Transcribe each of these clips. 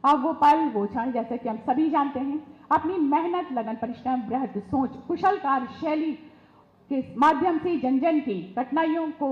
हाँ, वो पल, वो क्षण, जैसे कि हम सभी जानते हैं, अपनी मेहनत, लगन, परिश्रम, बृहद सोच, कुशल कार्यशैली के माध्यम से जन जन की कठिनाइयों को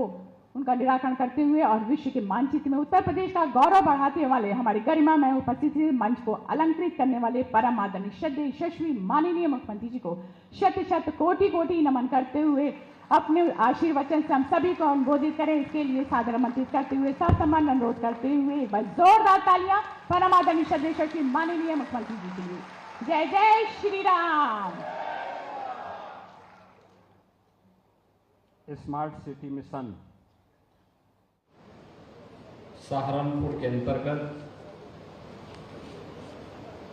उनका निराकरण करते हुए और विश्व के मानचित्र में उत्तर प्रदेश का गौरव बढ़ाते वाले हमारे गरिमा में उपस्थिति मंच को अलंकृत करने वाले परम आदरणीय श्रद्धेय यशस्वी माननीय मुख्यमंत्री जी को शत शत कोटि कोटि नमन करते हुए अपने आशीर्वचन से हम सभी को अनुमोदित करें। इसके लिए सादर आमंत्रित करते हुए ससम्मान अनुरोध करते हुए एक बार जोरदार तालियां परम आदरणीय श्रद्धेय यशस्वी माननीय मुख्यमंत्री जी के लिए। जय जय Shri Ram. Smart city mission Saharanpur के अंतर्गत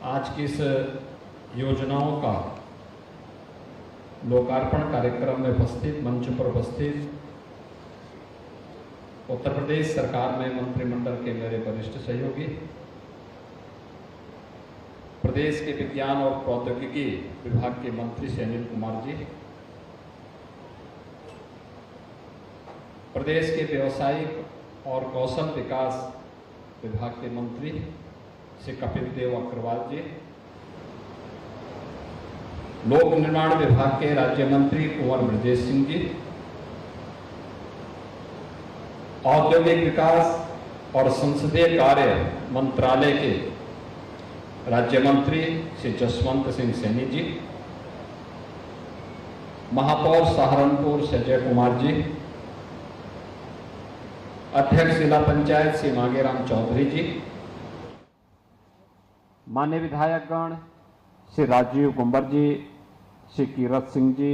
आज की इस योजनाओं का लोकार्पण कार्यक्रम में उपस्थित, मंच पर उपस्थित उत्तर प्रदेश सरकार में मंत्रिमंडल के मेरे वरिष्ठ सहयोगी, प्रदेश के विज्ञान और प्रौद्योगिकी विभाग के मंत्री श्री अनिल कुमार जी, प्रदेश के व्यवसायिक और कौशल विकास विभाग के मंत्री श्री कपिल देव अग्रवाल जी, लोक निर्माण विभाग के राज्य मंत्री कुंवर ब्रजेश सिंह जी, औद्योगिक विकास और संसदीय कार्य मंत्रालय के राज्य मंत्री श्री जसवंत सिंह सैनी जी, महापौर सहारनपुर श्री अजय कुमार जी, अध्यक्ष जिला पंचायत श्री मांगेराम चौधरी जी, मान्य विधायकगण श्री राजीव कुंवर जी, श्री कीरत सिंह जी,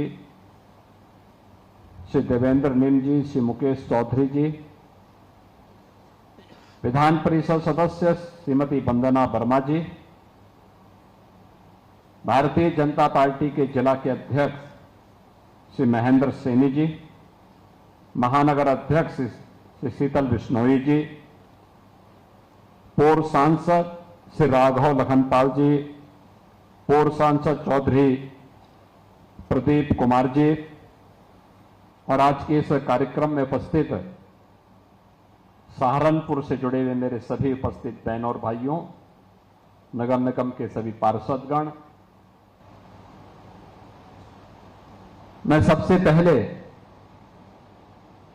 श्री देवेंद्र नीम जी, श्री मुकेश चौधरी जी, विधान परिषद सदस्य श्रीमती वंदना वर्मा जी, भारतीय जनता पार्टी के जिला के अध्यक्ष श्री महेंद्र सैनी जी, महानगर अध्यक्ष श्री शीतल बिश्नोई जी, पूर्व सांसद श्री राघव लखनपाल जी, पूर्व सांसद चौधरी प्रदीप कुमार जी और आज के इस कार्यक्रम में उपस्थित सहारनपुर से जुड़े हुए मेरे सभी उपस्थित बहनों और भाइयों, नगर निगम के सभी पार्षदगण, मैं सबसे पहले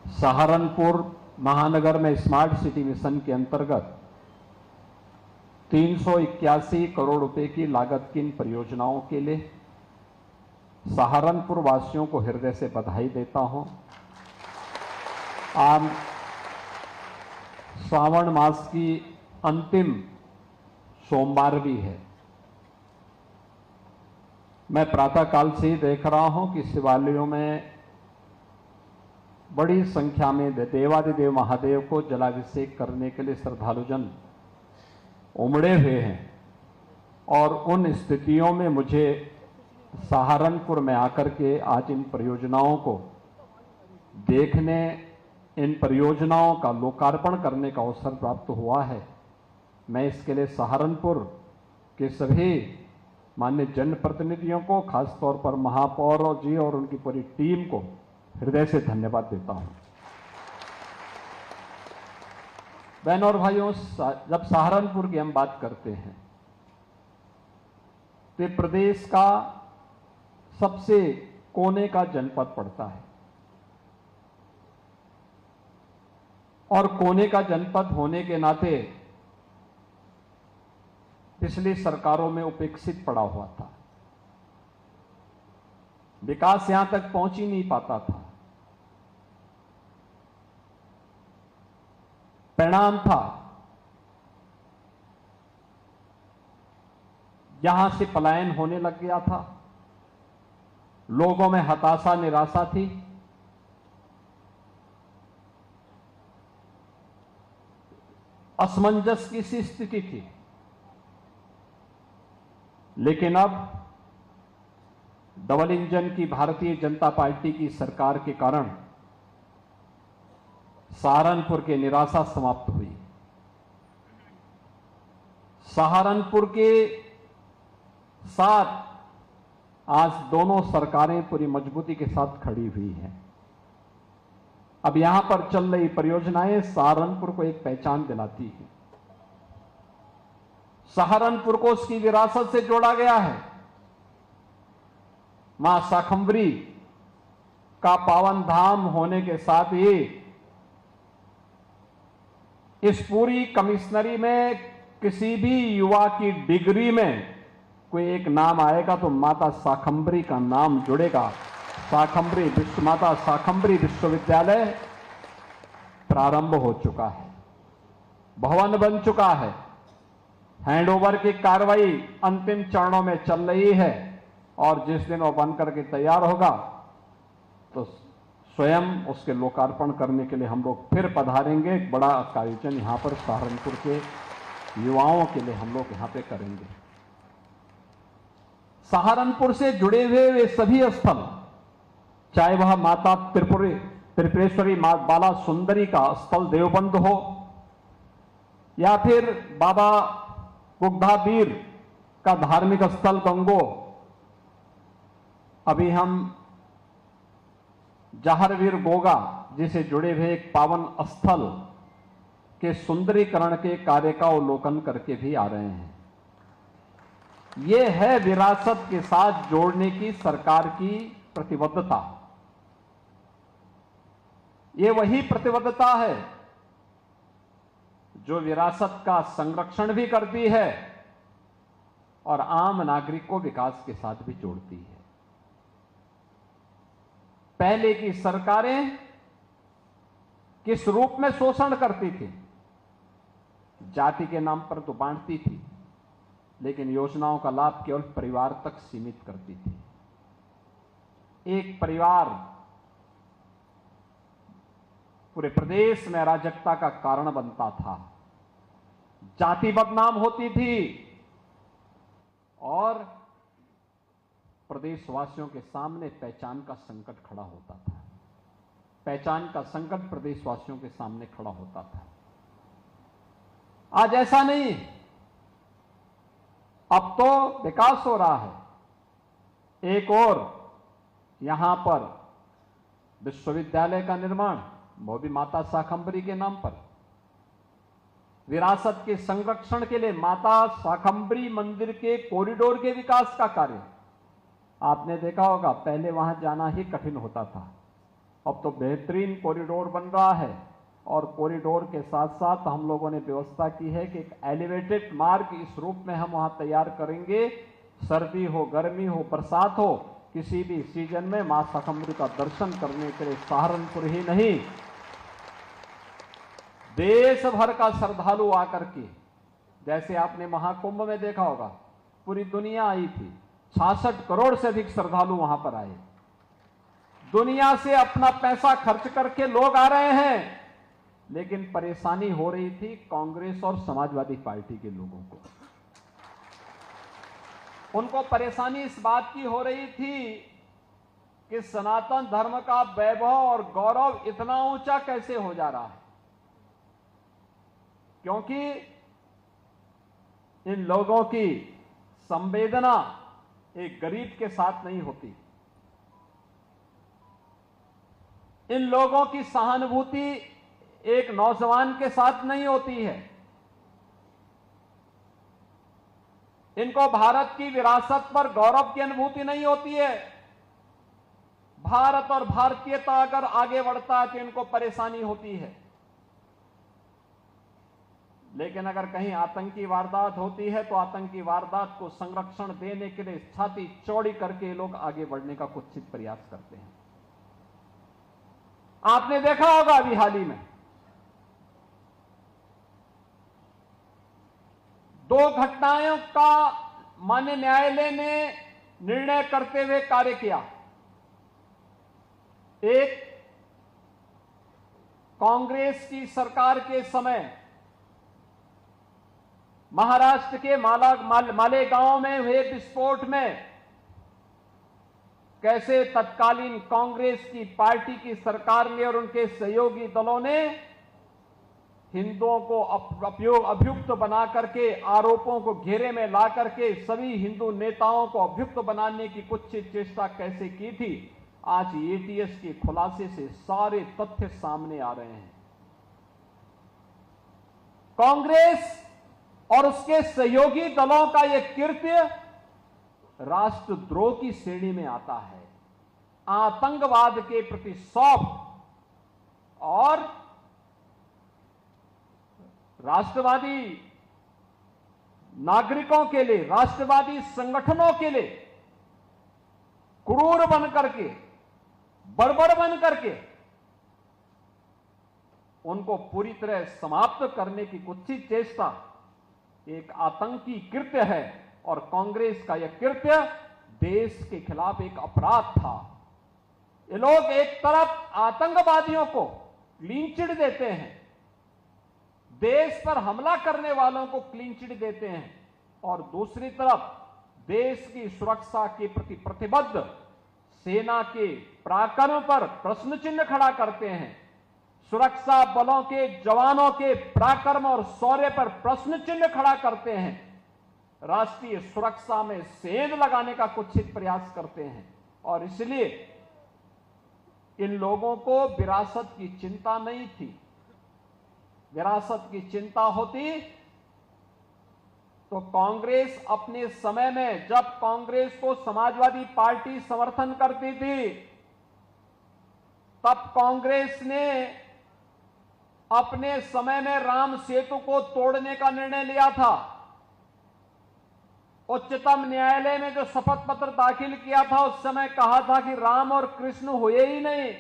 सहारनपुर महानगर में स्मार्ट सिटी मिशन के अंतर्गत 381 करोड़ रुपए की लागत की इन परियोजनाओं के लिए सहारनपुर वासियों को हृदय से बधाई देता हूं। आज श्रावण मास की अंतिम सोमवार भी है। मैं प्रातःकाल से ही देख रहा हूं कि शिवालयों में बड़ी संख्या में देवादिदेव महादेव को जलाभिषेक करने के लिए श्रद्धालुजन उमड़े हुए हैं और उन स्थितियों में मुझे सहारनपुर में आकर के आज इन परियोजनाओं को देखने, इन परियोजनाओं का लोकार्पण करने का अवसर प्राप्त हुआ है। मैं इसके लिए सहारनपुर के सभी माननीय जनप्रतिनिधियों को, खासतौर पर महापौर जी और उनकी पूरी टीम को हृदय से धन्यवाद देता हूं। बहनों और भाइयों, जब सहारनपुर की हम बात करते हैं तो प्रदेश का सबसे कोने का जनपद पड़ता है और कोने का जनपद होने के नाते पिछली सरकारों में उपेक्षित पड़ा हुआ था। विकास यहां तक पहुंच ही नहीं पाता था। परिणाम था यहां से पलायन होने लग गया था, लोगों में हताशा, निराशा थी, असमंजस की सी स्थिति थी। लेकिन अब डबल इंजन की भारतीय जनता पार्टी की सरकार के कारण सहारनपुर की निराशा समाप्त हुई। सहारनपुर के साथ आज दोनों सरकारें पूरी मजबूती के साथ खड़ी हुई हैं। अब यहां पर चल रही परियोजनाएं सहारनपुर को एक पहचान दिलाती हैं। सहारनपुर को उसकी विरासत से जोड़ा गया है। मां शाकंभरी का पावन धाम होने के साथ ही इस पूरी कमिश्नरी में किसी भी युवा की डिग्री में कोई एक नाम आएगा तो माता शाकंभरी का नाम जुड़ेगा। माता शाकंभरी विश्वविद्यालय प्रारंभ हो चुका है, भवन बन चुका है, हैंडओवर की कार्रवाई अंतिम चरणों में चल रही है और जिस दिन वो बन करके तैयार होगा तो स्वयं उसके लोकार्पण करने के लिए हम लोग फिर पधारेंगे। एक बड़ा आयोजन यहां पर सहारनपुर के युवाओं के लिए हम लोग यहां पे करेंगे। सहारनपुर से जुड़े हुए वे सभी स्थल, चाहे वह माता त्रिपुरेश्वरी बाला सुंदरी का स्थल देवबंद हो या फिर बाबा बुग्धावीर का धार्मिक स्थल गंगो, अभी हम जहरवीर गोगा जिसे जुड़े हुए एक पावन स्थल के सुंदरीकरण के कार्य का अवलोकन करके भी आ रहे हैं। यह है विरासत के साथ जोड़ने की सरकार की प्रतिबद्धता। यह वही प्रतिबद्धता है जो विरासत का संरक्षण भी करती है और आम नागरिक को विकास के साथ भी जोड़ती है। पहले की सरकारें किस रूप में शोषण करती थी? जाति के नाम पर तो बांटती थी, लेकिन योजनाओं का लाभ केवल परिवार तक सीमित करती थी। एक परिवार पूरे प्रदेश में अराजकता का कारण बनता था, जाति बदनाम होती थी और प्रदेशवासियों के सामने पहचान का संकट खड़ा होता था। पहचान का संकट प्रदेशवासियों के सामने खड़ा होता था। आज ऐसा नहीं, अब तो विकास हो रहा है। एक और यहां पर विश्वविद्यालय का निर्माण, वो भी माता शाकंभरी के नाम पर। विरासत के संरक्षण के लिए माता शाकंभरी मंदिर के कॉरिडोर के विकास का कार्य आपने देखा होगा, पहले वहां जाना ही कठिन होता था। अब तो बेहतरीन कॉरिडोर बन रहा है और कॉरिडोर के साथ साथ हम लोगों ने व्यवस्था की है कि एक एलिवेटेड मार्ग इस रूप में हम वहां तैयार करेंगे। सर्दी हो, गर्मी हो, बरसात हो, किसी भी सीजन में मां शाकंभरी का दर्शन करने के लिए सहारनपुर ही नहीं, देश भर का श्रद्धालु आकर के, जैसे आपने महाकुंभ में देखा होगा, पूरी दुनिया आई थी, 66 करोड़ से अधिक श्रद्धालु वहां पर आए। दुनिया से अपना पैसा खर्च करके लोग आ रहे हैं, लेकिन परेशानी हो रही थी कांग्रेस और समाजवादी पार्टी के लोगों को। उनको परेशानी इस बात की हो रही थी कि सनातन धर्म का वैभव और गौरव इतना ऊंचा कैसे हो जा रहा है, क्योंकि इन लोगों की संवेदना एक गरीब के साथ नहीं होती। इन लोगों की सहानुभूति एक नौजवान के साथ नहीं होती है। इनको भारत की विरासत पर गौरव की अनुभूति नहीं होती है। भारत और भारतीयता अगर आगे बढ़ता है तो इनको परेशानी होती है, लेकिन अगर कहीं आतंकी वारदात होती है तो आतंकी वारदात को संरक्षण देने के लिए छाती चौड़ी करके लोग आगे बढ़ने का कुत्सित प्रयास करते हैं। आपने देखा होगा अभी हाल ही में 2 घटनाओं का माननीय न्यायालय ने निर्णय करते हुए कार्य किया। एक, कांग्रेस की सरकार के समय महाराष्ट्र के मालेगांव में हुए विस्फोट में कैसे तत्कालीन कांग्रेस की पार्टी की सरकार ने और उनके सहयोगी दलों ने हिंदुओं को अभियुक्त बना करके, आरोपों को घेरे में ला करके सभी हिंदू नेताओं को अभियुक्त बनाने की कुत्सित चेष्टा कैसे की थी, आज एटीएस के खुलासे से सारे तथ्य सामने आ रहे हैं। कांग्रेस और उसके सहयोगी दलों का यह कृत्य राष्ट्रद्रोह की श्रेणी में आता है। आतंकवाद के प्रति सौंप और राष्ट्रवादी नागरिकों के लिए, राष्ट्रवादी संगठनों के लिए क्रूर बन करके, बर्बर बन करके उनको पूरी तरह समाप्त करने की कुत्सित चेष्टा एक आतंकी कृत्य है। और कांग्रेस का यह कृत्य देश के खिलाफ एक अपराध था। ये लोग एक तरफ आतंकवादियों को क्लीन चिट देते हैं, देश पर हमला करने वालों को क्लीन चिट देते हैं, और दूसरी तरफ देश की सुरक्षा के प्रति प्रतिबद्ध सेना के पराक्रम पर प्रश्न चिन्ह खड़ा करते हैं। सुरक्षा बलों के जवानों के पराक्रम और शौर्य पर प्रश्न चिन्ह खड़ा करते हैं। राष्ट्रीय सुरक्षा में सेंध लगाने का कुत्सित प्रयास करते हैं। और इसलिए इन लोगों को विरासत की चिंता नहीं थी। विरासत की चिंता होती तो कांग्रेस अपने समय में, जब कांग्रेस को समाजवादी पार्टी समर्थन करती थी, तब कांग्रेस ने अपने समय में राम सेतु को तोड़ने का निर्णय लिया था। उच्चतम न्यायालय में जो शपथ पत्र दाखिल किया था, उस समय कहा था कि राम और कृष्ण हुए ही नहीं,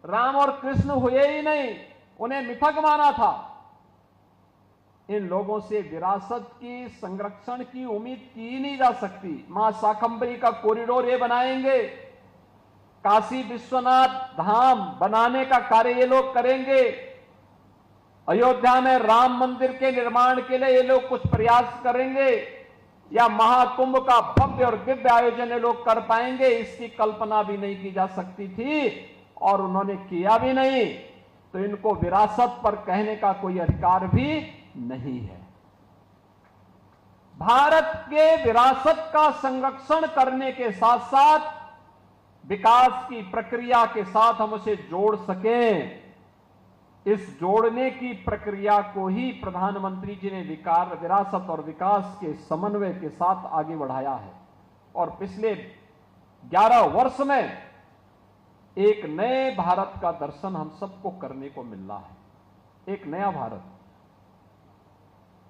राम और कृष्ण हुए ही नहीं, उन्हें मिथक माना था। इन लोगों से विरासत की संरक्षण की उम्मीद की ही नहीं जा सकती। मां शाकंभरी का कॉरिडोर ये बनाएंगे, काशी विश्वनाथ धाम बनाने का कार्य ये लोग करेंगे, अयोध्या में राम मंदिर के निर्माण के लिए ये लोग कुछ प्रयास करेंगे, या महाकुंभ का भव्य और दिव्य आयोजन ये लोग कर पाएंगे, इसकी कल्पना भी नहीं की जा सकती थी और उन्होंने किया भी नहीं। तो इनको विरासत पर कहने का कोई अधिकार भी नहीं है। भारत के विरासत का संरक्षण करने के साथ साथ विकास की प्रक्रिया के साथ हम उसे जोड़ सकें, इस जोड़ने की प्रक्रिया को ही प्रधानमंत्री जी ने विरासत और विकास के समन्वय के साथ आगे बढ़ाया है। और पिछले 11 वर्ष में एक नए भारत का दर्शन हम सबको करने को मिल रहा है। एक नया भारत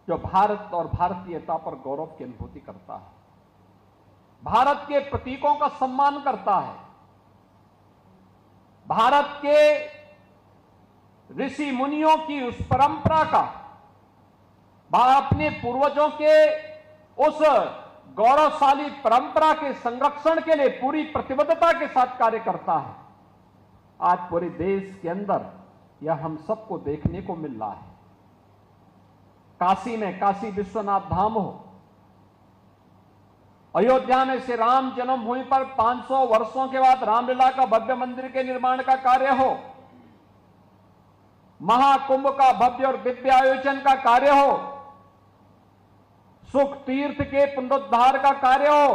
जो भारत और भारतीयता पर गौरव की अनुभूति करता है, भारत के प्रतीकों का सम्मान करता है, भारत के ऋषि मुनियों की उस परंपरा का, अपने पूर्वजों के उस गौरवशाली परंपरा के संरक्षण के लिए पूरी प्रतिबद्धता के साथ कार्य करता है। आज पूरे देश के अंदर यह हम सबको देखने को मिल रहा है। काशी में काशी विश्वनाथ धाम हो, अयोध्या में श्री राम जन्मभूमि पर 500 वर्षों के बाद रामलीला का भव्य मंदिर के निर्माण का कार्य हो, महाकुंभ का भव्य और दिव्य आयोजन का कार्य हो, सुख तीर्थ के पुनरुद्धार का कार्य हो,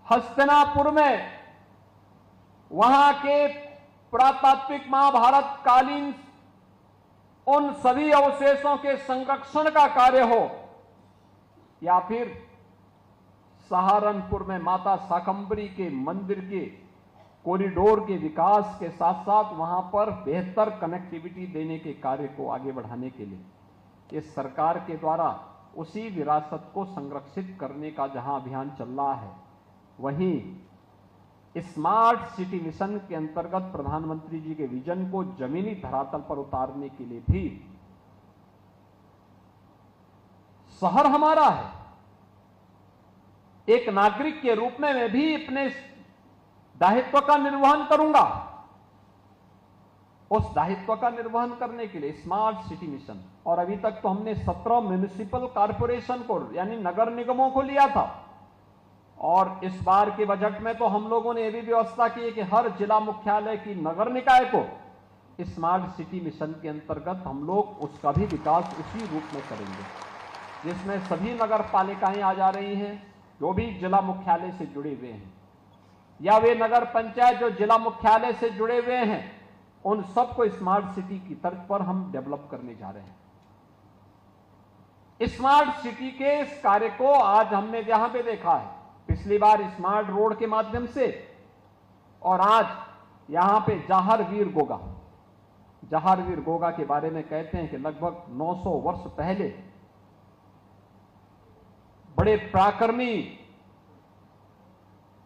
हस्तिनापुर में वहां के पुरातात्विक महाभारत कालीन उन सभी अवशेषों के संरक्षण का कार्य हो, या फिर सहारनपुर में माता शाकंभरी के मंदिर के कॉरिडोर के विकास के साथ साथ वहां पर बेहतर कनेक्टिविटी देने के कार्य को आगे बढ़ाने के लिए इस सरकार के द्वारा उसी विरासत को संरक्षित करने का जहां अभियान चल रहा है, वहीं स्मार्ट सिटी मिशन के अंतर्गत प्रधानमंत्री जी के विजन को जमीनी धरातल पर उतारने के लिए भी शहर हमारा है। एक नागरिक के रूप में मैं भी अपने दायित्व का निर्वहन करूंगा। उस दायित्व का निर्वहन करने के लिए स्मार्ट सिटी मिशन, और अभी तक तो हमने 17 म्युनिसिपल कॉर्पोरेशन को यानी नगर निगमों को लिया था, और इस बार के बजट में तो हम लोगों ने यह भी व्यवस्था की है कि हर जिला मुख्यालय की नगर निकाय को स्मार्ट सिटी मिशन के अंतर्गत हम लोग उसका भी विकास उसी रूप में करेंगे, जिसमें सभी नगर पालिकाएं आ जा रही हैं जो भी जिला मुख्यालय से जुड़े हुए हैं, या वे नगर पंचायत जो जिला मुख्यालय से जुड़े हुए हैं उन सबको स्मार्ट सिटी की तर्ज पर हम डेवलप करने जा रहे हैं। स्मार्ट सिटी के इस कार्य को आज हमने यहां पे देखा है, पिछली बार स्मार्ट रोड के माध्यम से, और आज यहां पे जहारवीर गोगा के बारे में कहते हैं कि लगभग 900 वर्ष पहले बड़े पराक्रमी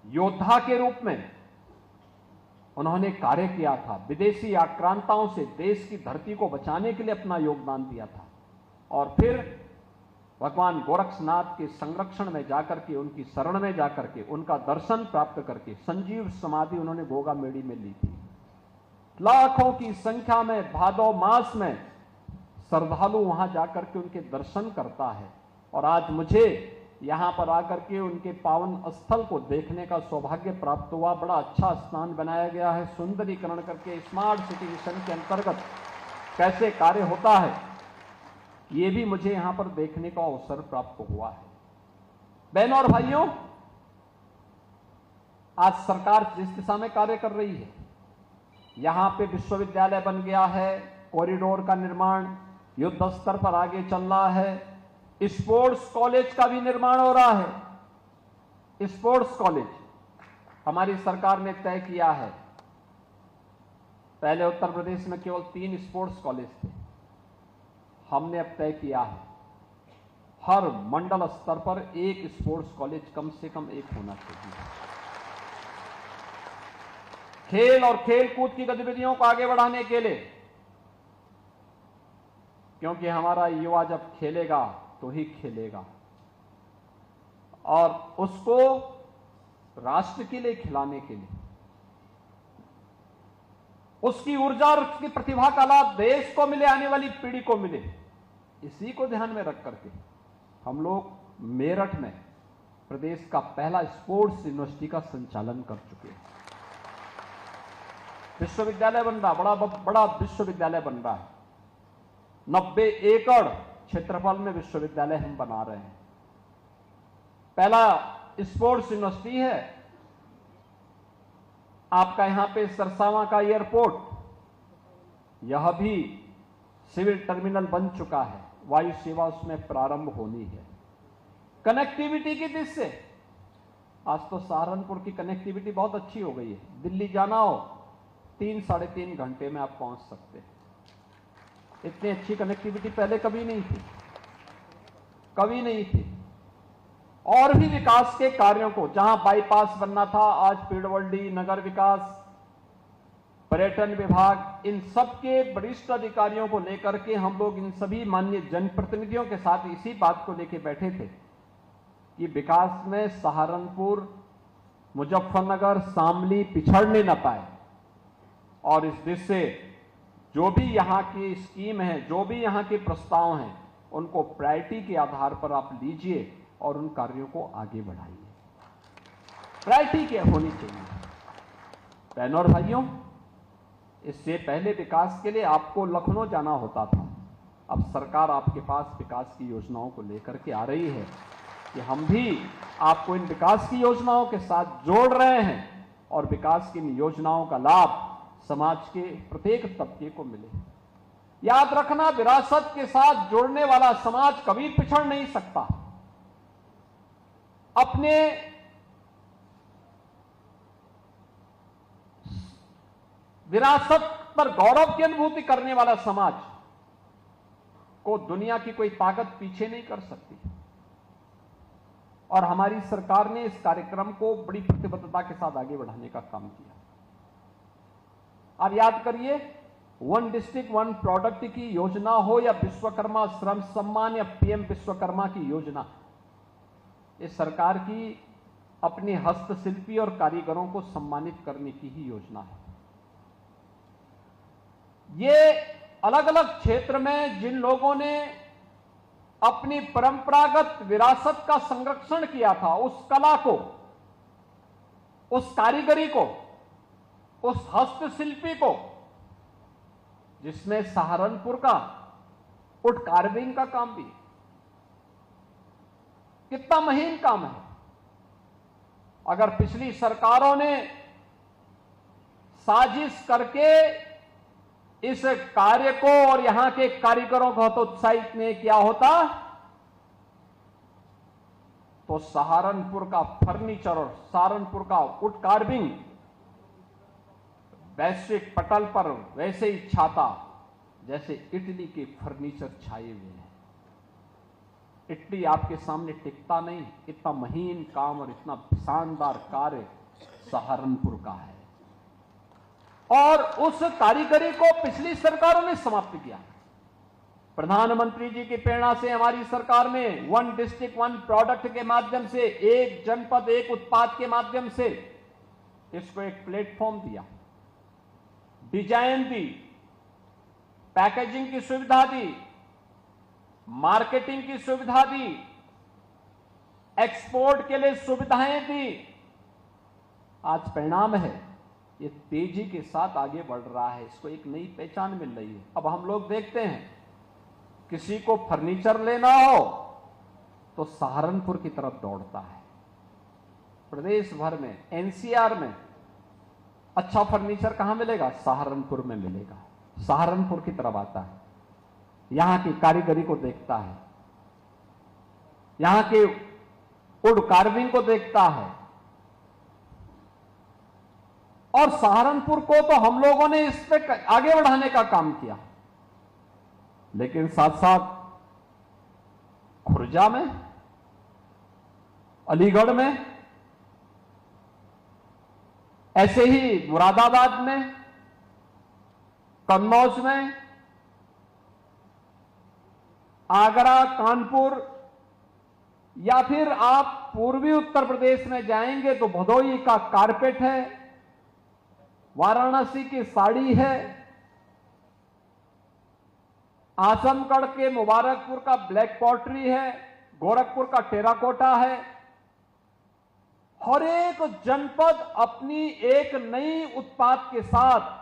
योद्धा के रूप में उन्होंने कार्य किया था, विदेशी आक्रांताओं से देश की धरती को बचाने के लिए अपना योगदान दिया था, और फिर भगवान गोरक्षनाथ के संरक्षण में जाकर के, उनकी शरण में जाकर के, उनका दर्शन प्राप्त करके संजीव समाधि उन्होंने गोगा मेड़ी में ली थी। लाखों की संख्या में भादौ मास में श्रद्धालु वहां जाकर के उनके दर्शन करता है, और आज मुझे यहां पर आकर के उनके पावन स्थल को देखने का सौभाग्य प्राप्त हुआ। बड़ा अच्छा स्थान बनाया गया है, सुंदरीकरण करके स्मार्ट सिटी मिशन के अंतर्गत कैसे कार्य होता है, ये भी मुझे यहां पर देखने का अवसर प्राप्त हुआ है। बहनों और भाइयों, आज सरकार जिस दिशा में कार्य कर रही है, यहां पे विश्वविद्यालय बन गया है, कॉरिडोर का निर्माण युद्ध स्तर पर आगे चल रहा है, स्पोर्ट्स कॉलेज का भी निर्माण हो रहा है। स्पोर्ट्स कॉलेज हमारी सरकार ने तय किया है, पहले उत्तर प्रदेश में केवल 3 स्पोर्ट्स कॉलेज थे, हमने अब तय किया है हर मंडल स्तर पर एक स्पोर्ट्स कॉलेज कम से कम एक होना चाहिए। खेल और खेल कूद की गतिविधियों को आगे बढ़ाने के लिए, क्योंकि हमारा युवा जब खेलेगा तो ही खेलेगा, और उसको राष्ट्र के लिए खिलाने के लिए उसकी ऊर्जा और उसकी प्रतिभा का लाभ देश को मिले, आने वाली पीढ़ी को मिले, इसी को ध्यान में रख करके हम लोग मेरठ में प्रदेश का पहला स्पोर्ट्स यूनिवर्सिटी का संचालन कर चुके हैं। विश्वविद्यालय बन रहा, बड़ा विश्वविद्यालय बन रहा है। 90 एकड़ क्षेत्रफल में विश्वविद्यालय हम बना रहे हैं। पहला स्पोर्ट्स यूनिवर्सिटी है। आपका यहां पे सरसावा का एयरपोर्ट, यह भी सिविल टर्मिनल बन चुका है, वायु सेवा उसमें प्रारंभ होनी है। कनेक्टिविटी की दृष्टि से आज तो सहारनपुर की कनेक्टिविटी बहुत अच्छी हो गई है। दिल्ली जाना हो 3-3.5 घंटे में आप पहुंच सकते हैं। इतनी अच्छी कनेक्टिविटी पहले कभी नहीं थी। और भी विकास के कार्यों को, जहां बाईपास बनना था, आज पीडब्ल्यूडी, नगर विकास, पर्यटन विभाग, इन सब के वरिष्ठ अधिकारियों को लेकर के हम लोग इन सभी माननीय जनप्रतिनिधियों के साथ इसी बात को लेकर बैठे थे कि विकास में सहारनपुर, मुजफ्फरनगर, शामली पिछड़ने न पाए, और इस दृष्टि से जो भी यहाँ की स्कीम है, जो भी यहाँ के प्रस्ताव हैं, उनको प्रायोरिटी के आधार पर आप लीजिए और उन कार्यों को आगे बढ़ाइए। प्रायोरिटी क्या होनी चाहिए? बहनों और भाइयों, इससे पहले विकास के लिए आपको लखनऊ जाना होता था। अब सरकार आपके पास विकास की योजनाओं को लेकर के आ रही है कि हम भी आपको इन विकास की योजनाओं के साथ जोड़ रहे हैं, और विकास की इन योजनाओं का लाभ समाज के प्रत्येक तबके को मिले। याद रखना, विरासत के साथ जुड़ने वाला समाज कभी पिछड़ नहीं सकता। अपने विरासत पर गौरव की अनुभूति करने वाला समाज को दुनिया की कोई ताकत पीछे नहीं कर सकती। और हमारी सरकार ने इस कार्यक्रम को बड़ी प्रतिबद्धता के साथ आगे बढ़ाने का काम किया। आप याद करिए, 1 डिस्ट्रिक्ट 1 प्रोडक्ट की योजना हो, या विश्वकर्मा श्रम सम्मान, या पीएम विश्वकर्मा की योजना, इस सरकार की अपने हस्तशिल्पी और कारीगरों को सम्मानित करने की ही योजना है। ये अलग अलग क्षेत्र में जिन लोगों ने अपनी परंपरागत विरासत का संरक्षण किया था, उस कला को, उस कारीगरी को, उस हस्तशिल्पी को, जिसमें सहारनपुर का वुड कार्विंग का काम भी, कितना महीन काम है। अगर पिछली सरकारों ने साजिश करके इस कार्य को और यहां के कारीगरों को हतोत्साहित नहीं किया होता तो सहारनपुर का फर्नीचर और सहारनपुर का वुड कार्विंग वैश्विक पटल पर वैसे ही छाता जैसे इटली के फर्नीचर छाए हुए हैं। इटली आपके सामने टिकता नहीं, इतना महीन काम और इतना शानदार कार्य सहारनपुर का है। और उस कारीगरी को पिछली सरकारों ने समाप्त किया। प्रधानमंत्री जी की प्रेरणा से हमारी सरकार ने वन डिस्ट्रिक्ट वन प्रोडक्ट के माध्यम से, एक जनपद एक उत्पाद के माध्यम से इसको एक प्लेटफॉर्म दिया, डिजाइन दी, पैकेजिंग की सुविधा दी, मार्केटिंग की सुविधा दी, एक्सपोर्ट के लिए सुविधाएं दी। आज परिणाम है ये तेजी के साथ आगे बढ़ रहा है, इसको एक नई पहचान मिल रही है। अब हम लोग देखते हैं किसी को फर्नीचर लेना हो तो सहारनपुर की तरफ दौड़ता है। प्रदेश भर में, एनसीआर में अच्छा फर्नीचर कहां मिलेगा? सहारनपुर में मिलेगा। सहारनपुर की तरफ आता है, यहां की कारीगरी को देखता है, यहां के वुड कार्विंग को देखता है। और सहारनपुर को तो हम लोगों ने इस पे आगे बढ़ाने का काम किया, लेकिन साथ साथ खुर्जा में, अलीगढ़ में, ऐसे ही मुरादाबाद में, कन्नौज में, आगरा, कानपुर, या फिर आप पूर्वी उत्तर प्रदेश में जाएंगे तो भदोही का कारपेट है, वाराणसी की साड़ी है, आजमगढ़ के मुबारकपुर का ब्लैक पॉटरी है, गोरखपुर का टेराकोटा है। हर एक जनपद अपनी एक नई उत्पाद के साथ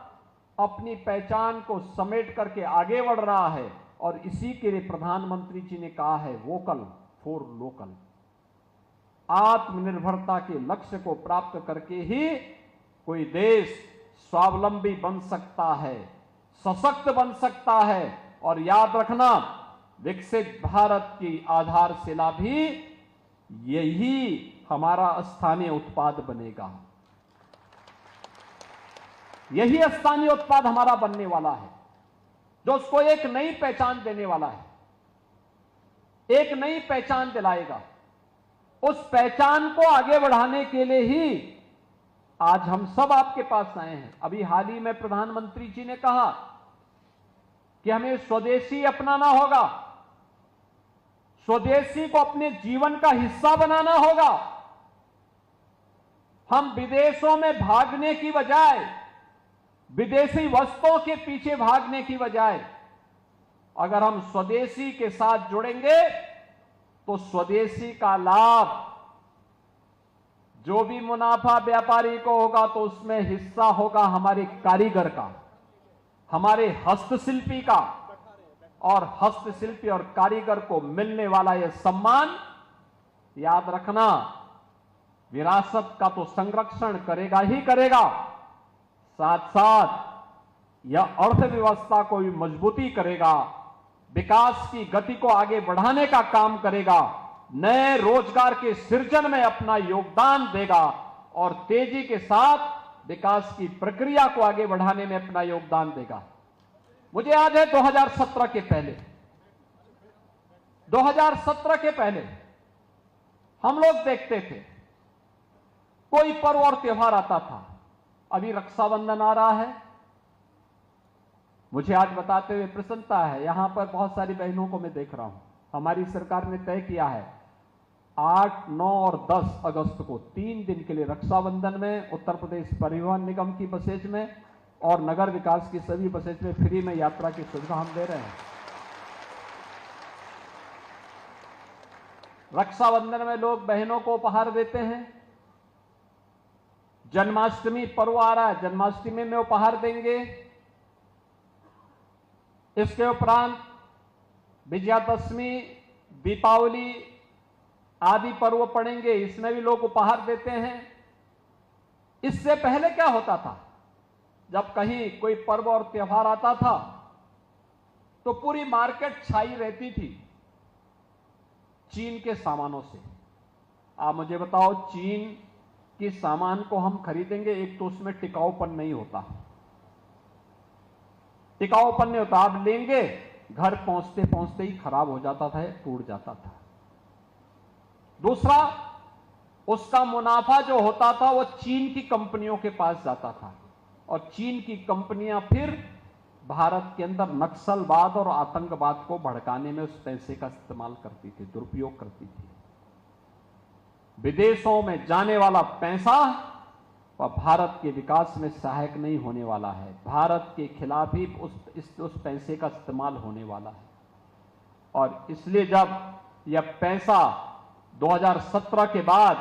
अपनी पहचान को समेट करके आगे बढ़ रहा है। और इसी के लिए प्रधानमंत्री जी ने कहा है वोकल फॉर लोकल। आत्मनिर्भरता के लक्ष्य को प्राप्त करके ही कोई देश स्वावलंबी बन सकता है, सशक्त बन सकता है। और याद रखना, विकसित भारत की आधारशिला भी यही हमारा स्थानीय उत्पाद बनेगा। यही स्थानीय उत्पाद हमारा बनने वाला है, जो उसको एक नई पहचान देने वाला है, एक नई पहचान दिलाएगा। उस पहचान को आगे बढ़ाने के लिए ही आज हम सब आपके पास आए हैं। अभी हाल ही में प्रधानमंत्री जी ने कहा कि हमें स्वदेशी अपनाना होगा, स्वदेशी को अपने जीवन का हिस्सा बनाना होगा। हम विदेशों में भागने की बजाय, विदेशी वस्तुओं के पीछे भागने की बजाय, अगर हम स्वदेशी के साथ जुड़ेंगे तो स्वदेशी का लाभ, जो भी मुनाफा व्यापारी को होगा तो उसमें हिस्सा होगा हमारे कारीगर का, हमारे हस्तशिल्पी का। और हस्तशिल्पी और कारीगर को मिलने वाला यह सम्मान, याद रखना, विरासत का तो संरक्षण करेगा ही करेगा, साथ साथ यह अर्थव्यवस्था को भी मजबूती करेगा, विकास की गति को आगे बढ़ाने का काम करेगा, नए रोजगार के सृजन में अपना योगदान देगा और तेजी के साथ विकास की प्रक्रिया को आगे बढ़ाने में अपना योगदान देगा। मुझे याद है 2017 के पहले, 2017 के पहले हम लोग देखते थे कोई पर्व और त्योहार आता था। अभी रक्षाबंधन आ रहा है, मुझे आज बताते हुए प्रसन्नता है, यहां पर बहुत सारी बहनों को मैं देख रहा हूं। हमारी सरकार ने तय किया है 8, 9 और 10 अगस्त को 3 दिन के लिए रक्षाबंधन में उत्तर प्रदेश परिवहन निगम की बसेज में और नगर विकास की सभी बसेज में फ्री में यात्रा की सुविधा हम दे रहे हैं। रक्षाबंधन में लोग बहनों को उपहार देते हैं। जन्माष्टमी पर्व आ रहा है, जन्माष्टमी में उपहार देंगे। इसके उपरांत विजयादशमी, दीपावली आदि पर्व पड़ेंगे, इसमें भी लोग उपहार देते हैं। इससे पहले क्या होता था? जब कहीं कोई पर्व और त्योहार आता था तो पूरी मार्केट छाई रहती थी चीन के सामानों से। आप मुझे बताओ, चीन के सामान को हम खरीदेंगे, एक तो उसमें टिकाऊपन नहीं होता, टिकाऊपन नहीं होता। आप लेंगे, घर पहुंचते पहुंचते ही खराब हो जाता था, टूट जाता था। दूसरा, उसका मुनाफा जो होता था वो चीन की कंपनियों के पास जाता था और चीन की कंपनियां फिर भारत के अंदर नक्सलवाद और आतंकवाद को भड़काने में उस पैसे का इस्तेमाल करती थी, दुरुपयोग करती थी। विदेशों में जाने वाला पैसा वह भारत के विकास में सहायक नहीं होने वाला है, भारत के खिलाफ ही उस पैसे का इस्तेमाल होने वाला है। और इसलिए जब यह पैसा 2017 के बाद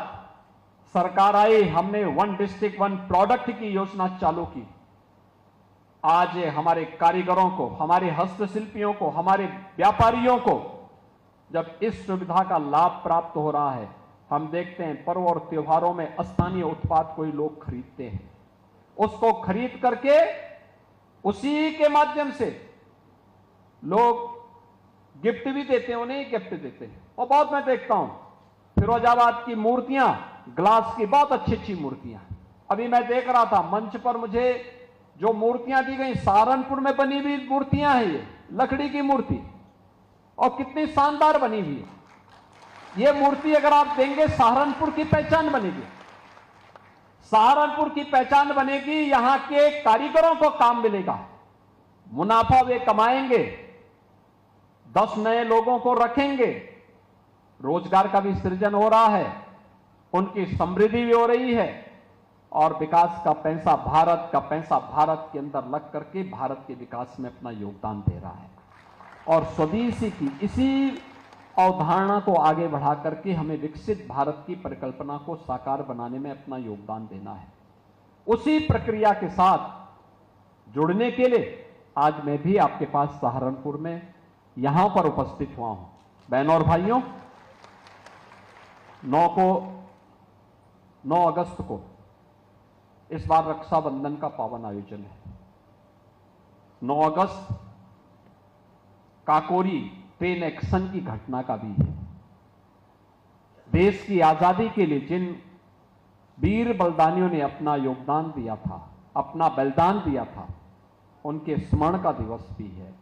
सरकार आई, हमने वन डिस्ट्रिक्ट वन प्रोडक्ट की योजना चालू की। आज हमारे कारीगरों को, हमारे हस्तशिल्पियों को, हमारे व्यापारियों को जब इस सुविधा का लाभ प्राप्त हो रहा है, हम देखते हैं पर्व और त्योहारों में स्थानीय उत्पाद कोई लोग खरीदते हैं, उसको खरीद करके उसी के माध्यम से लोग गिफ्ट भी देते हैं, उन्हें गिफ्ट देते हैं। और बहुत मैं देखता हूं फिरोजाबाद की मूर्तियां, ग्लास की बहुत अच्छी अच्छी मूर्तियां। अभी मैं देख रहा था मंच पर, मुझे जो मूर्तियां दी गई सहारनपुर में बनी हुई मूर्तियां हैं, ये लकड़ी की मूर्ति और कितनी शानदार बनी हुई है। ये मूर्ति अगर आप देंगे, सहारनपुर की पहचान बनेगी, सहारनपुर की पहचान बनेगी, यहां के कारीगरों को काम मिलेगा, मुनाफा वे कमाएंगे, 10 नए लोगों को रखेंगे, रोजगार का भी सृजन हो रहा है, उनकी समृद्धि भी हो रही है और विकास का पैसा, भारत का पैसा भारत के अंदर लग करके भारत के विकास में अपना योगदान दे रहा है। और स्वदेशी की इसी अवधारणा को आगे बढ़ा करके हमें विकसित भारत की परिकल्पना को साकार बनाने में अपना योगदान देना है। उसी प्रक्रिया के साथ जुड़ने के लिए आज मैं भी आपके पास सहारनपुर में यहां पर उपस्थित हुआ हूं। बहनों और भाइयों, 9 अगस्त को इस बार रक्षाबंधन का पावन आयोजन है। 9 अगस्त काकोरी ट्रेन एक्शन की घटना का भी है। देश की आजादी के लिए जिन वीर बलिदानियों ने अपना योगदान दिया था, अपना बलिदान दिया था, उनके स्मरण का दिवस भी है।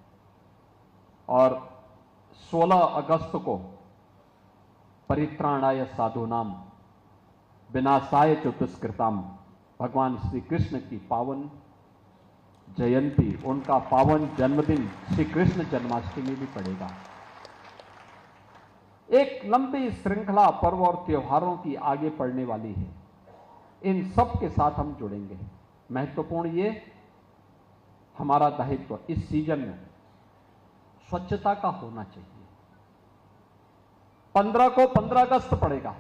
और 16 अगस्त को परित्राणाय साधूनाम विनाशाय च दुष्कृताम, भगवान श्री कृष्ण की पावन जयंती, उनका पावन जन्मदिन श्री कृष्ण जन्माष्टमी भी पड़ेगा। एक लंबी श्रृंखला पर्व और त्योहारों की आगे पड़ने वाली है। इन सब के साथ हम जुड़ेंगे। महत्वपूर्ण ये हमारा दायित्व इस सीजन में स्वच्छता का होना चाहिए। 15 को 15 अगस्त पड़ेगा,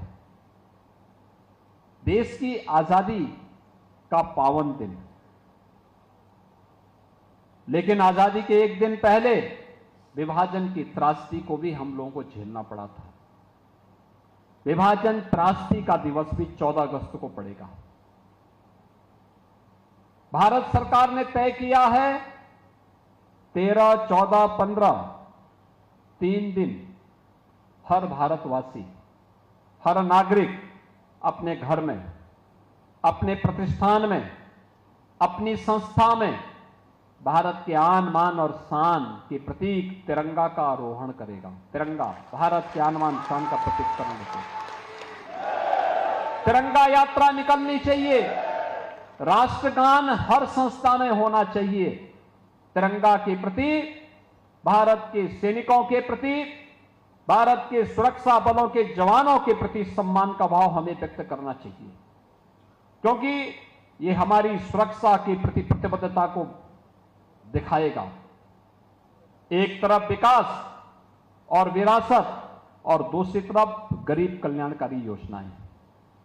देश की आजादी का पावन दिन। लेकिन आजादी के एक दिन पहले विभाजन की त्रासदी को भी हम लोगों को झेलना पड़ा था। विभाजन त्रासदी का दिवस भी 14 अगस्त को पड़ेगा। भारत सरकार ने तय किया है 13, 14, 15 3 दिन हर भारतवासी, हर नागरिक अपने घर में, अपने प्रतिष्ठान में, अपनी संस्था में भारत के आन मान और शान के प्रतीक तिरंगा का आरोहण करेगा। तिरंगा भारत के आन मान शान का प्रतीक करने को तिरंगा यात्रा निकलनी चाहिए। राष्ट्रगान हर संस्था में होना चाहिए। तिरंगा के प्रति, भारत के सैनिकों के प्रति, भारत के सुरक्षा बलों के जवानों के प्रति सम्मान का भाव हमें व्यक्त करना चाहिए, क्योंकि ये हमारी सुरक्षा के प्रति प्रतिबद्धता को दिखाएगा। एक तरफ विकास और विरासत और दूसरी तरफ गरीब कल्याणकारी योजनाएं।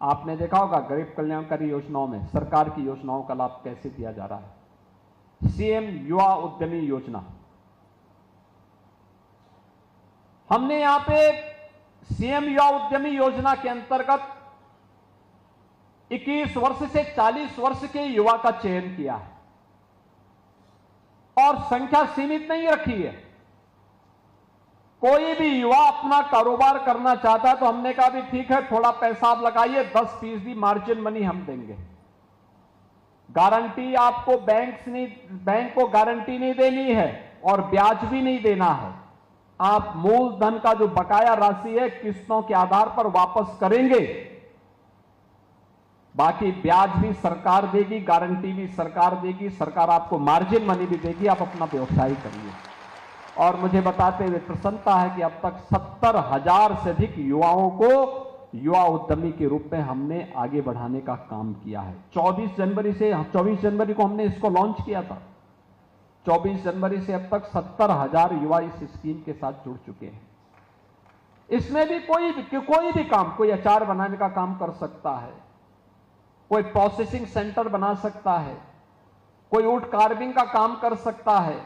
आपने देखा होगा गरीब कल्याणकारी योजनाओं में सरकार की योजनाओं का लाभ कैसे दिया जा रहा है। सीएम युवा उद्यमी योजना, हमने यहां पे सीएम युवा उद्यमी योजना के अंतर्गत 21 वर्ष से 40 वर्ष के युवा का चयन किया है। और संख्या सीमित नहीं रखी है। कोई भी युवा अपना कारोबार करना चाहता है तो हमने कहा भी ठीक है, थोड़ा पैसा आप लगाइए, 10% मार्जिन मनी हम देंगे। गारंटी आपको बैंक को गारंटी नहीं देनी है और ब्याज भी नहीं देना है। आप मूलधन का जो बकाया राशि है किस्तों के आधार पर वापस करेंगे, बाकी ब्याज भी सरकार देगी, गारंटी भी सरकार देगी, सरकार आपको मार्जिन मनी भी देगी, आप अपना व्यवसाय करिए। और मुझे बताते हुए प्रसन्नता है कि अब तक 70,000 से अधिक युवाओं को युवा उद्यमी के रूप में हमने आगे बढ़ाने का काम किया है। 24 जनवरी को हमने इसको लॉन्च किया था। 24 जनवरी से अब तक 70,000 युवा इस स्कीम के साथ जुड़ चुके हैं। इसमें भी कोई भी काम, कोई अचार बनाने का काम कर सकता है, कोई प्रोसेसिंग सेंटर बना सकता है, कोई वुड कार्विंग का काम कर सकता है,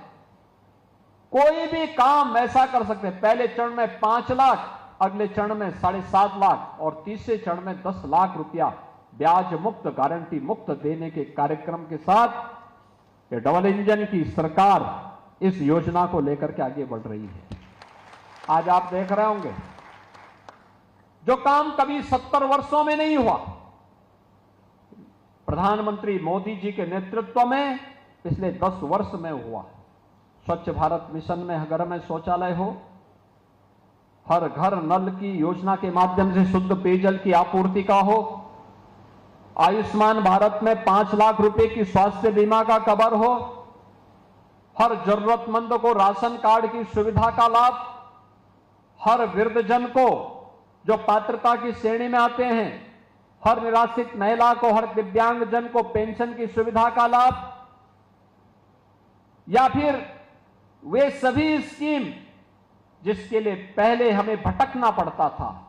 कोई भी काम ऐसा कर सकते हैं। पहले चरण में 5 लाख, अगले चरण में 7.5 लाख और तीसरे चरण में 10 लाख रुपया ब्याज मुक्त, गारंटी मुक्त देने के कार्यक्रम के साथ ये डबल इंजन की सरकार इस योजना को लेकर के आगे बढ़ रही है। आज आप देख रहे होंगे जो काम कभी 70 वर्षों में नहीं हुआ, प्रधानमंत्री मोदी जी के नेतृत्व में पिछले 10 वर्ष में हुआ। स्वच्छ भारत मिशन में घर में शौचालय हो, हर घर नल की योजना के माध्यम से शुद्ध पेयजल की आपूर्ति का हो, आयुष्मान भारत में 5 लाख रुपए की स्वास्थ्य बीमा का कवर हो, हर जरूरतमंद को राशन कार्ड की सुविधा का लाभ, हर वृद्धजन को जो पात्रता की श्रेणी में आते हैं, हर निराश्रित महिला को, हर दिव्यांगजन को पेंशन की सुविधा का लाभ, या फिर वे सभी स्कीम जिसके लिए पहले हमें भटकना पड़ता था,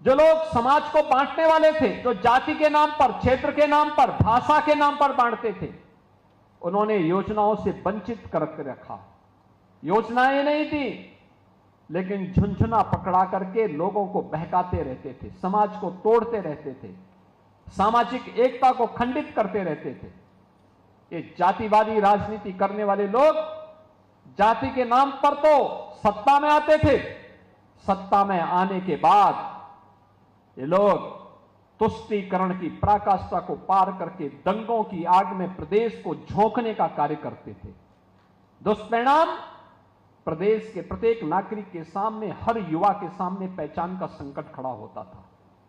जो लोग समाज को बांटने वाले थे, जो जाति के नाम पर, क्षेत्र के नाम पर, भाषा के नाम पर बांटते थे, उन्होंने योजनाओं से वंचित करके रखा। योजनाएं नहीं थी लेकिन झुनझुना पकड़ा करके लोगों को बहकाते रहते थे, समाज को तोड़ते रहते थे, सामाजिक एकता को खंडित करते रहते थे। ये जातिवादी राजनीति करने वाले लोग जाति के नाम पर तो सत्ता में आते थे, सत्ता में आने के बाद ये लोग तुष्टीकरण की पराकाष्ठा को पार करके दंगों की आग में प्रदेश को झोंकने का कार्य करते थे। दुष्परिणाम प्रदेश के प्रत्येक नागरिक के सामने, हर युवा के सामने पहचान का संकट खड़ा होता था।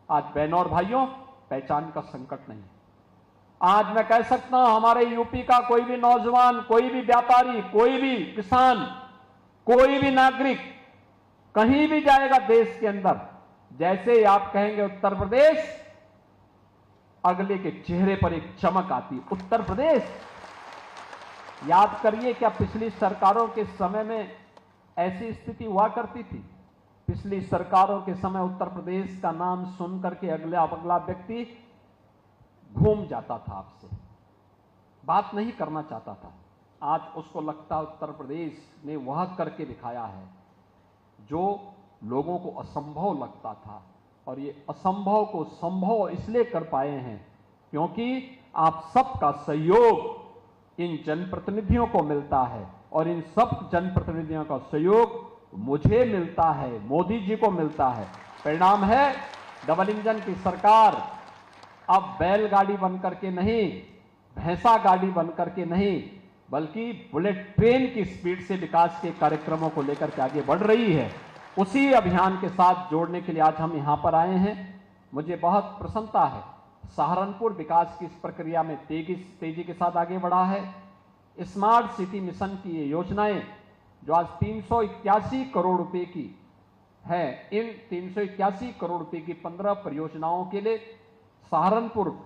आज बहनों और भाइयों, पहचान का संकट नहीं। आज मैं कह सकता हूं हमारे यूपी का कोई भी नौजवान, कोई भी व्यापारी, कोई भी किसान, कोई भी नागरिक कहीं भी जाएगा देश के अंदर, जैसे ही आप कहेंगे उत्तर प्रदेश, अगले के चेहरे पर एक चमक आती। उत्तर प्रदेश, याद करिए क्या पिछली सरकारों के समय में ऐसी स्थिति हुआ करती थी? पिछली सरकारों के समय उत्तर प्रदेश का नाम सुन करके अगला व्यक्ति घूम जाता था, आपसे बात नहीं करना चाहता था। आज उसको लगता है उत्तर प्रदेश ने वह करके दिखाया है जो लोगों को असंभव लगता था, और ये असंभव को संभव इसलिए कर पाए हैं क्योंकि आप सबका सहयोग इन जनप्रतिनिधियों को मिलता है, और इन सब जनप्रतिनिधियों का सहयोग मुझे मिलता है, मोदी जी को मिलता है। परिणाम है डबल इंजन की सरकार अब बैलगाड़ी बनकर के नहीं, भैंसा गाड़ी बनकर के नहीं, बल्कि बुलेट ट्रेन की स्पीड से विकास के कार्यक्रमों को लेकर के आगे बढ़ रही है। उसी अभियान के साथ जोड़ने के लिए आज हम यहां पर आए हैं। मुझे बहुत प्रसन्नता है, सहारनपुर विकास की इस प्रक्रिया में तेजी के साथ आगे बढ़ा है। स्मार्ट सिटी मिशन की ये योजनाएं जो आज 381 करोड़ रुपए की है, इन 381 करोड़ रुपए की 15 परियोजनाओं के लिए सहारनपुर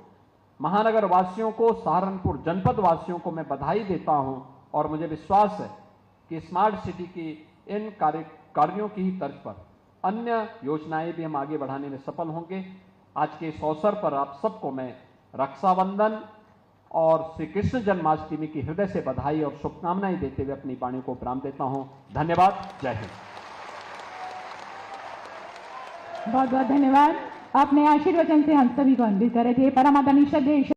महानगर वासियों को, सहारनपुर जनपद वासियों को मैं बधाई देता हूं, और मुझे विश्वास है कि स्मार्ट सिटी की इन कार्यों की ही तर्ज पर अन्य योजनाएं भी हम आगे बढ़ाने में सफल होंगे। आज के इस अवसर पर आप सबको मैं रक्षाबंधन और श्री कृष्ण जन्माष्टमी की हृदय से बधाई और शुभकामनाएं देते हुए अपनी वाणी को विराम देता हूं। धन्यवाद। जय हिंद। बहुत बहुत धन्यवाद। आपने आशीर्वचन से हम सभी को अन्वित करे थे। परम आदरणीय श्रद्धेय